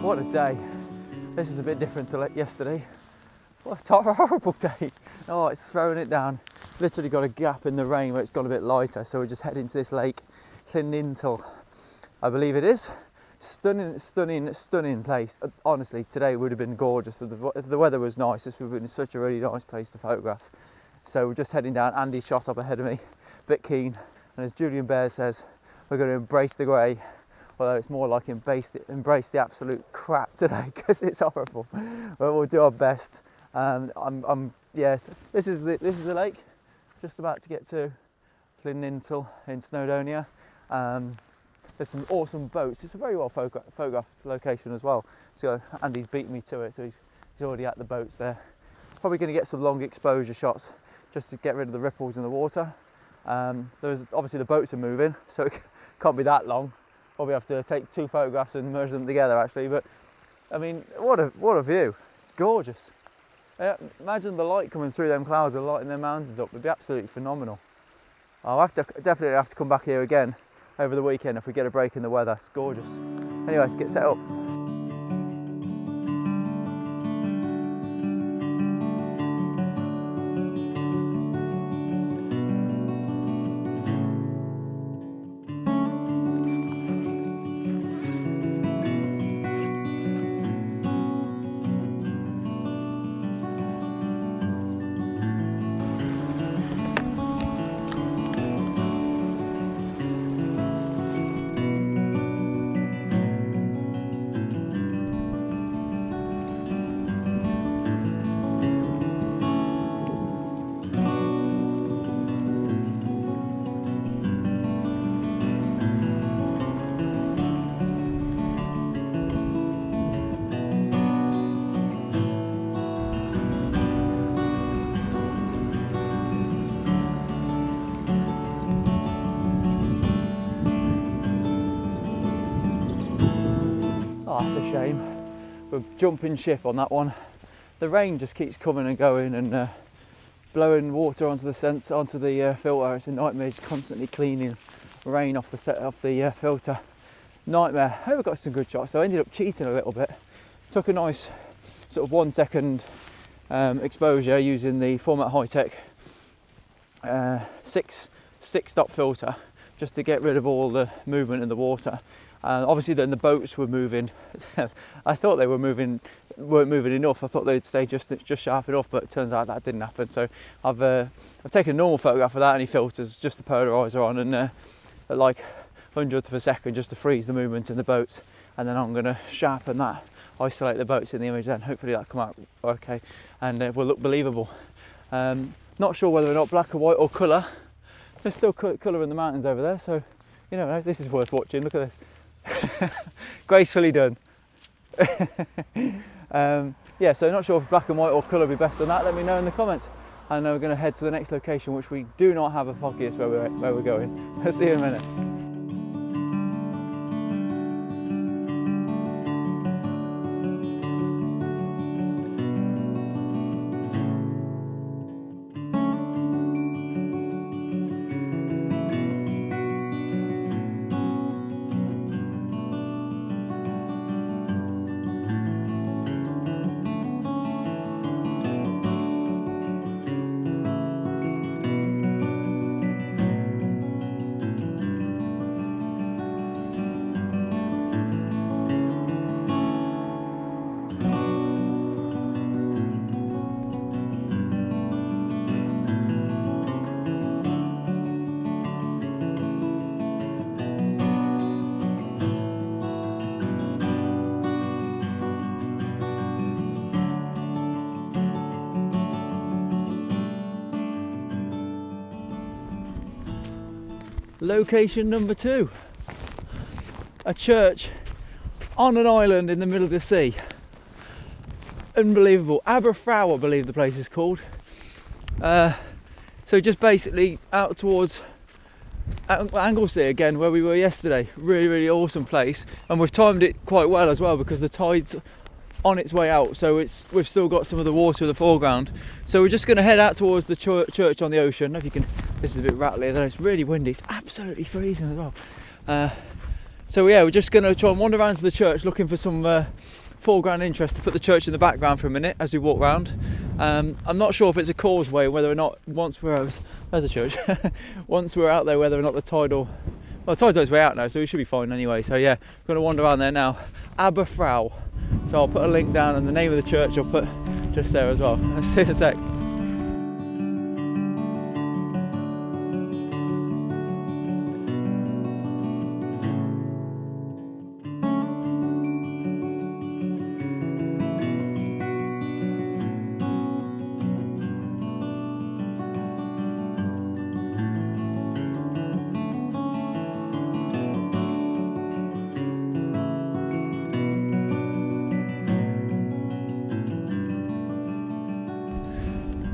what a day. This is a bit different to yesterday. What a horrible day. Oh, it's throwing it down. Literally got a gap in the rain where it's got a bit lighter, so we're just heading to this lake, Llyn Nantlle, I believe it is. Stunning, stunning, stunning place. Honestly, today would have been gorgeous. If the weather was nice, this would have been such a really nice place to photograph. So we're just heading down. Andy's shot up ahead of me, a bit keen. And as Julian Bear says, we're going to embrace the grey, although it's more like embrace the absolute crap today because it's horrible. But we'll do our best. Yeah, this is the lake. Just about to get to Llyn Nantlle in Snowdonia. There's some awesome boats. It's a very well photographed location as well. So Andy's beaten me to it, so he's already at the boats there. Probably going to get some long exposure shots just to get rid of the ripples in the water. There's obviously the boats are moving, so it can't be that long. Probably have to take 2 photographs and merge them together actually. But I mean, what a view! It's gorgeous. Imagine the light coming through them clouds and lighting them mountains up. It'd be absolutely phenomenal. I'll definitely have to come back here again over the weekend if we get a break in the weather. It's gorgeous. Anyway, let's get set up. Oh, that's a shame. We're jumping ship on that one. The rain just keeps coming and going and blowing water onto the filter. It's a nightmare. Just constantly cleaning rain off the filter. Nightmare. I hope I got some good shots. So I ended up cheating a little bit. Took a nice sort of 1 second exposure using the Format High-Tech 6 stop filter just to get rid of all the movement in the water. Obviously then the boats were moving. I thought they weren't moving enough. I thought they'd stay just sharp enough, but it turns out that didn't happen. So I've taken a normal photograph without any filters, just the polarizer on, and at like 100th of a second just to freeze the movement in the boats, and then I'm going to sharpen that, isolate the boats in the image, then hopefully that'll come out okay and will look believable. Not sure whether or not black or white or colour. There's still colour in the mountains over there, so you know, this is worth watching. Look at this. Gracefully done. Yeah, so not sure if black and white or colour would be best on that. Let me know in the comments. And we're going to head to the next location, which we do not have a foggiest where we're going. I'll see you in a minute. Location number 2, a church on an island in the middle of the sea. Unbelievable. Aberfraw, I believe the place is called. So just basically out towards Anglesey again, where we were yesterday. Really awesome place, and we've timed it quite well as well because the tide's on its way out, so we've still got some of the water in the foreground. So we're just going to head out towards the church on the ocean. I don't know if you can, this is a bit rattly, I don't know, it's really windy, it's absolutely freezing as well. So yeah, we're just going to try and wander around to the church looking for some foreground interest to put the church in the background for a minute as we walk round. I'm not sure if it's a causeway, whether or not once we're there's a church. Once we're out there, whether or not the tide's on its way out now, so we should be fine anyway. So yeah, we're going to wander around there now. Aberfrau. So I'll put a link down, and the name of the church I'll put just there as well. I'll see you in a sec.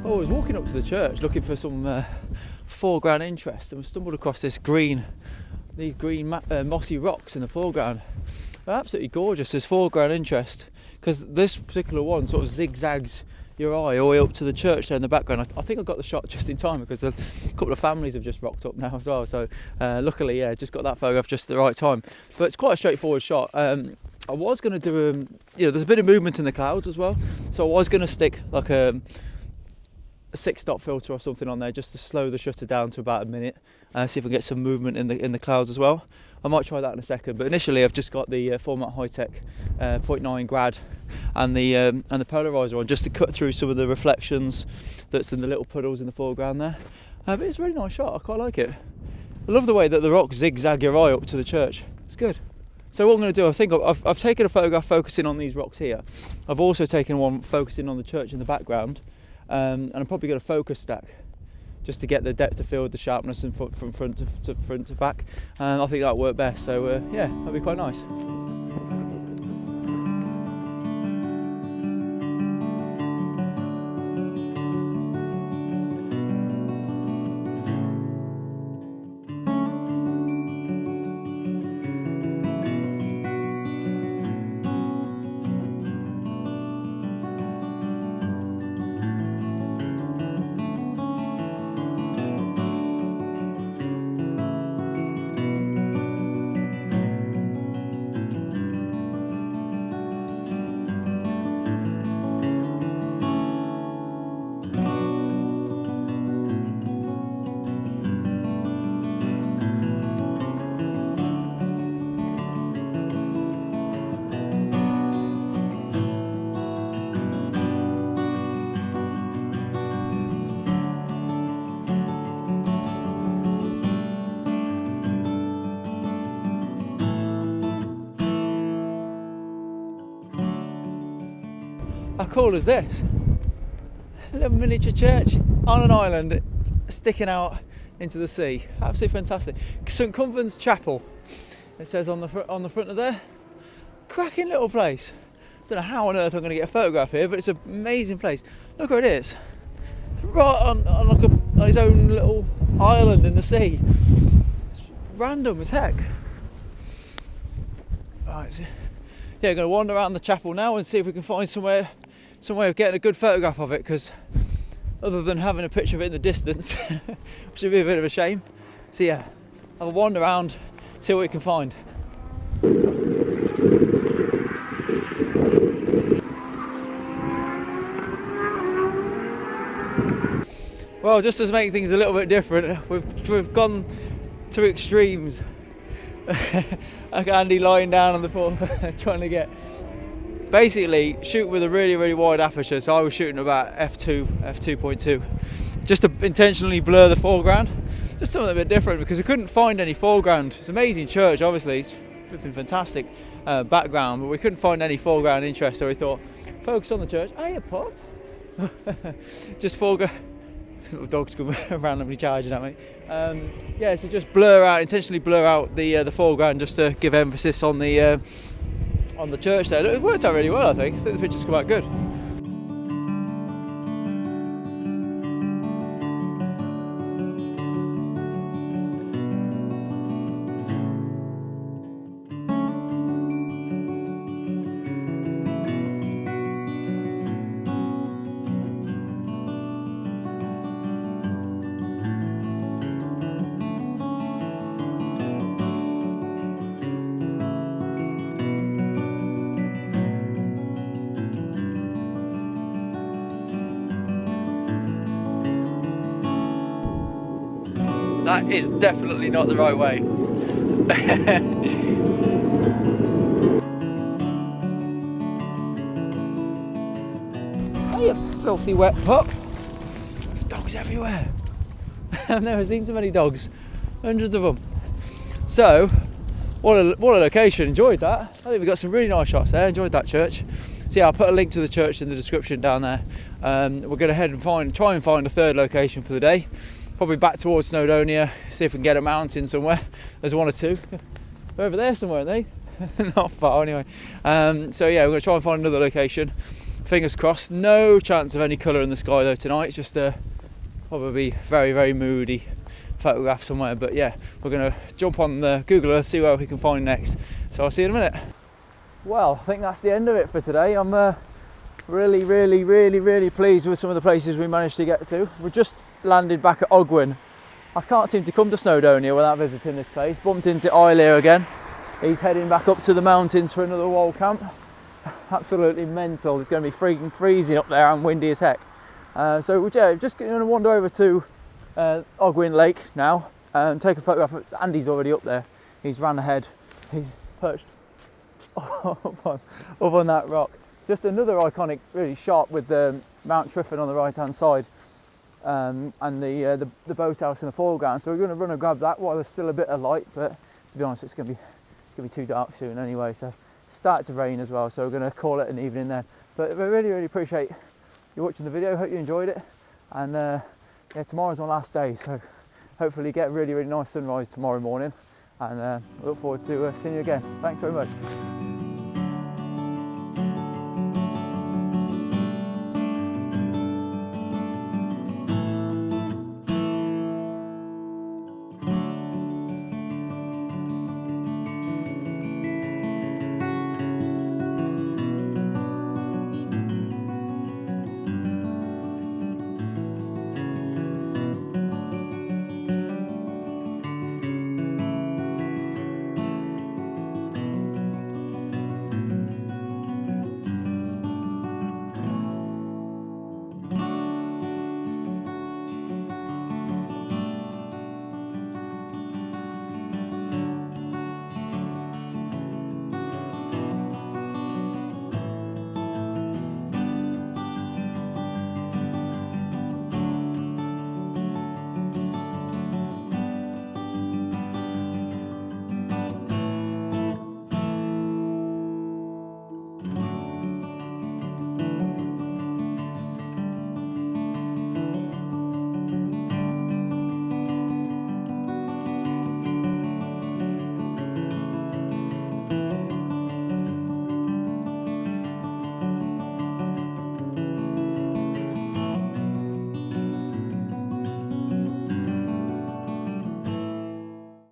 I was walking up to the church looking for some foreground interest, and we stumbled across these green mossy rocks in the foreground. They're absolutely gorgeous as foreground interest, because this particular one sort of zigzags your eye all the way up to the church there in the background. I think I got the shot just in time, because a couple of families have just rocked up now as well, so luckily, yeah, just got that photograph just at the right time. But it's quite a straightforward shot. I was going to do there's a bit of movement in the clouds as well, so I was going to stick like a 6-dot filter or something on there just to slow the shutter down to about a minute, see if we can get some movement in the clouds as well. I might try that in a second, but initially I've just got the Format High-Tech 0.9 grad and the polarizer on, just to cut through some of the reflections that's in the little puddles in the foreground there. But it's a really nice shot, I quite like it. I love the way that the rocks zigzag your eye up to the church. It's good. So what I'm going to do, I think I've taken a photograph focusing on these rocks here. I've also taken one focusing on the church in the background. And I'm probably going to focus stack just to get the depth of field, the sharpness from front to back, and I think that'll work best. So yeah, that'll be quite nice. How cool is this? A little miniature church on an island sticking out into the sea. Absolutely fantastic. St Cumban's Chapel, it says on the front of there. Cracking little place. Don't know how on earth I'm going to get a photograph here, but it's an amazing place. Look where it is. Right on his own little island in the sea. It's random as heck. Right, so yeah, I'm going to wander around the chapel now and see if we can find some way of getting a good photograph of it, because other than having a picture of it in the distance, which would be a bit of a shame. So yeah, have a wander around, see what we can find. Well, just to make things a little bit different, we've gone to extremes. Like Andy lying down on the floor trying to get, basically shoot with a really, really wide aperture. So I was shooting about f2.2, just to intentionally blur the foreground. Just something a bit different, because I couldn't find any foreground. It's an amazing church, obviously, it's flipping fantastic background, but we couldn't find any foreground interest, so we thought, focus on the church. Hey, pop. Just foreground. This little dog's come randomly charging at me. Yeah, so just intentionally blur out the foreground, just to give emphasis on the church there. It worked out really well, I think. I think the pictures come out good. That is definitely not the right way. Hey, you filthy wet pup. There's dogs everywhere. I've never seen so many dogs. Hundreds of them. So, what a location. Enjoyed that. I think we got some really nice shots there. Enjoyed that church. So yeah, I'll put a link to the church in the description down there. We're going to head and try and find a third location for the day. Probably back towards Snowdonia, see if we can get a mountain somewhere. There's one or two. They're over there somewhere, aren't they? Not far anyway. So yeah, we're going to try and find another location. Fingers crossed. No chance of any colour in the sky though tonight. It's just probably very, very moody photograph somewhere. But yeah, we're going to jump on the Google Earth, see where we can find next. So I'll see you in a minute. Well, I think that's the end of it for today. I'm really pleased with some of the places we managed to get to. We just landed back at Ogwen. I can't seem to come to Snowdonia without visiting this place. Bumped into Llyn again. He's heading back up to the mountains for another wall camp. Absolutely mental. It's going to be freaking freezing up there and windy as heck. So yeah, just going to wander over to Ogwen Lake now and take a photograph. Andy's already up there. He's ran ahead. He's perched up on that rock. Just another iconic really shot with the Mount Triffin on the right hand side and the boathouse in the foreground. So we're going to run and grab that while there's still a bit of light, but to be honest it's going to be too dark soon anyway. So it's started to rain as well, so we're going to call it an evening then. But I really appreciate you watching the video. Hope you enjoyed it, and yeah, tomorrow's my last day, so hopefully get a really nice sunrise tomorrow morning, and I look forward to seeing you again. Thanks very much.